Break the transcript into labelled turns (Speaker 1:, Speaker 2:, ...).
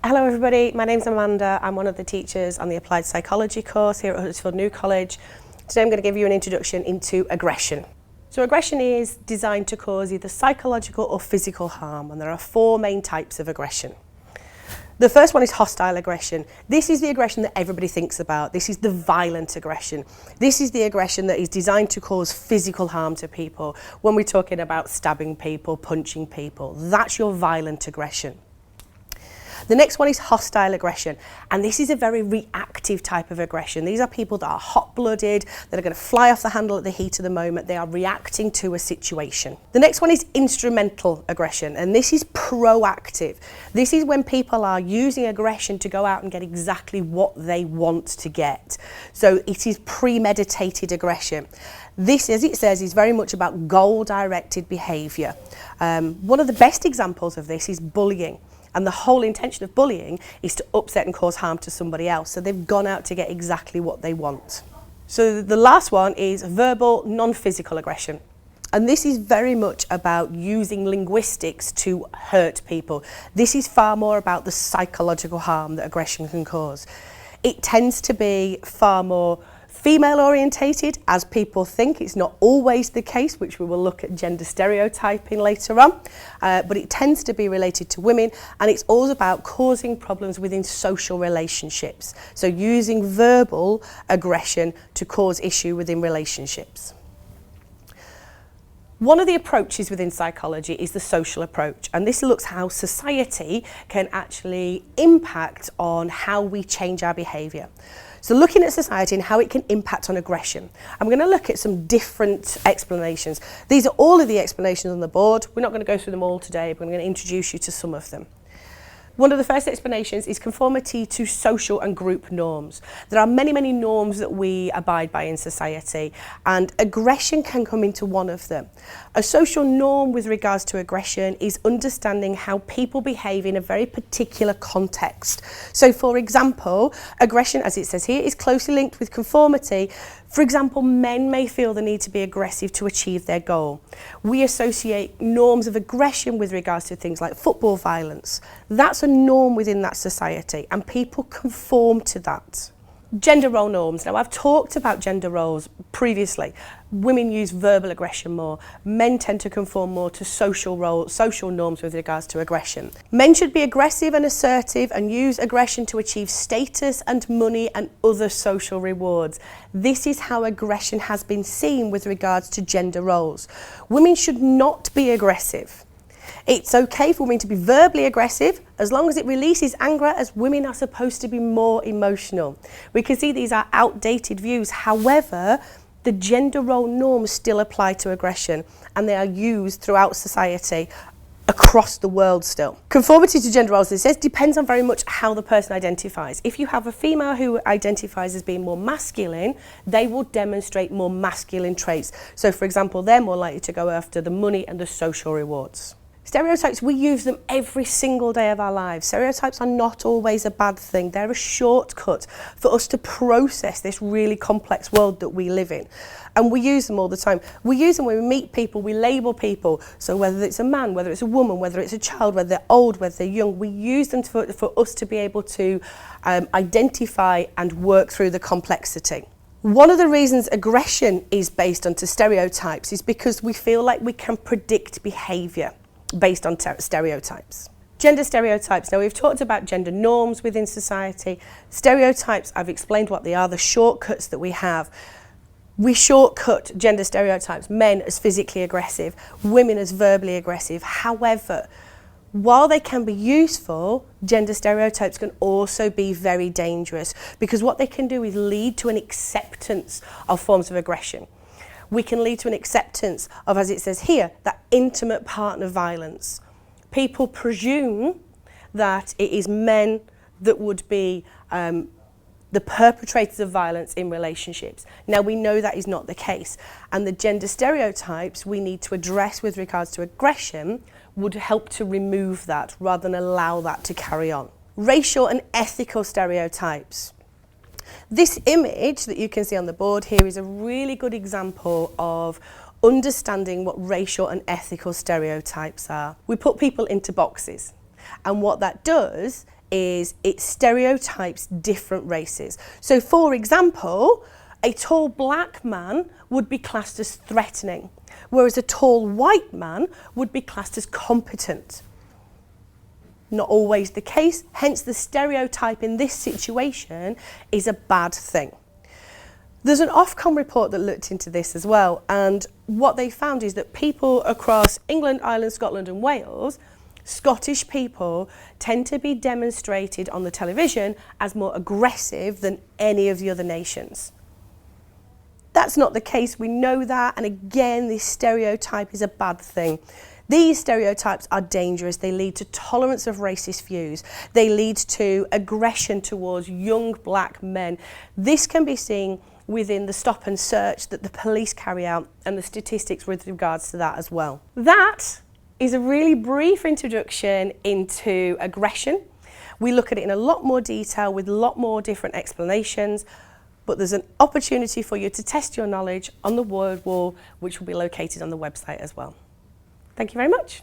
Speaker 1: Hello everybody, my name's Amanda. I'm one of the teachers on the Applied Psychology course here at Huddersfield New College. Today I'm going to give you an introduction into aggression. So aggression is designed to cause either psychological or physical harm, and there are four main types of aggression. The first one is hostile aggression. This is the aggression that everybody thinks about. This is the violent aggression. This is the aggression that is designed to cause physical harm to people. When we're talking about stabbing people, punching people, that's your violent aggression. The next one is hostile aggression, and this is a very reactive type of aggression. These are people that are hot-blooded, that are going to fly off the handle at the heat of the moment. They are reacting to a situation. The next one is instrumental aggression, and this is proactive. This is when people are using aggression to go out and get exactly what they want to get. So it is premeditated aggression. This, as it says, is very much about goal-directed behaviour. One of the best examples of this is bullying. And the whole intention of bullying is to upset and cause harm to somebody else. So they've gone out to get exactly what they want. So the last one is verbal, non-physical aggression. And this is very much about using linguistics to hurt people. This is far more about the psychological harm that aggression can cause. It tends to be far more female orientated, as people think. It's not always the case, which we will look at gender stereotyping later on, but it tends to be related to women, and it's all about causing problems within social relationships. So using verbal aggression to cause issue within relationships. One of the approaches within psychology is the social approach, and this looks how society can actually impact on how we change our behaviour. So looking at society and how it can impact on aggression, I'm going to look at some different explanations. These are all of the explanations on the board. We're not going to go through them all today, but I'm going to introduce you to some of them. One of the first explanations is conformity to social and group norms. There are many, many norms that we abide by in society, and aggression can come into one of them. A social norm with regards to aggression is understanding how people behave in a very particular context. So, for example, aggression, as it says here, is closely linked with conformity. For example, men may feel the need to be aggressive to achieve their goal. We associate norms of aggression with regards to things like football violence. That's a norm within that society, and people conform to that. Gender role norms. Now, I've talked about gender roles previously. Women use verbal aggression more. Men tend to conform more to social norms with regards to aggression. Men should be aggressive and assertive and use aggression to achieve status and money and other social rewards. This is how aggression has been seen with regards to gender roles. Women should not be aggressive. It's okay for women to be verbally aggressive as long as it releases anger, as women are supposed to be more emotional. We can see these are outdated views. However, the gender role norms still apply to aggression, and they are used throughout society across the world still. Conformity to gender roles, it says, depends on very much how the person identifies. If you have a female who identifies as being more masculine, they will demonstrate more masculine traits. So, for example, they're more likely to go after the money and the social rewards. Stereotypes, we use them every single day of our lives. Stereotypes are not always a bad thing. They're a shortcut for us to process this really complex world that we live in. And we use them all the time. We use them when we meet people, we label people. So whether it's a man, whether it's a woman, whether it's a child, whether they're old, whether they're young, we use them for us to be able to identify and work through the complexity. One of the reasons aggression is based onto stereotypes is because we feel like we can predict behaviour based on stereotypes. Gender stereotypes. Now, we've talked about gender norms within society. Stereotypes, I've explained what they are, the shortcuts that we have. We shortcut gender stereotypes, men as physically aggressive, women as verbally aggressive. However, while they can be useful, gender stereotypes can also be very dangerous, because what they can do is lead to an acceptance of forms of aggression. We can lead to an acceptance of, as it says here, that intimate partner violence. People presume that it is men that would be the perpetrators of violence in relationships. Now, we know that is not the case, and the gender stereotypes we need to address with regards to aggression would help to remove that rather than allow that to carry on. Racial and ethical stereotypes. This image that you can see on the board here is a really good example of understanding what racial and ethical stereotypes are. We put people into boxes, and what that does is it stereotypes different races. So for example, a tall black man would be classed as threatening, whereas a tall white man would be classed as competent. Not always the case, hence the stereotype in this situation is a bad thing. There's an Ofcom report that looked into this as well, and what they found is that people across England, Ireland, Scotland and Wales, Scottish people tend to be demonstrated on the television as more aggressive than any of the other nations. That's not the case, we know that, and again, this stereotype is a bad thing. These stereotypes are dangerous. They lead to tolerance of racist views. They lead to aggression towards young black men. This can be seen within the stop and search that the police carry out and the statistics with regards to that as well. That is a really brief introduction into aggression. We look at it in a lot more detail with a lot more different explanations, but there's an opportunity for you to test your knowledge on the word wall, which will be located on the website as well. Thank you very much.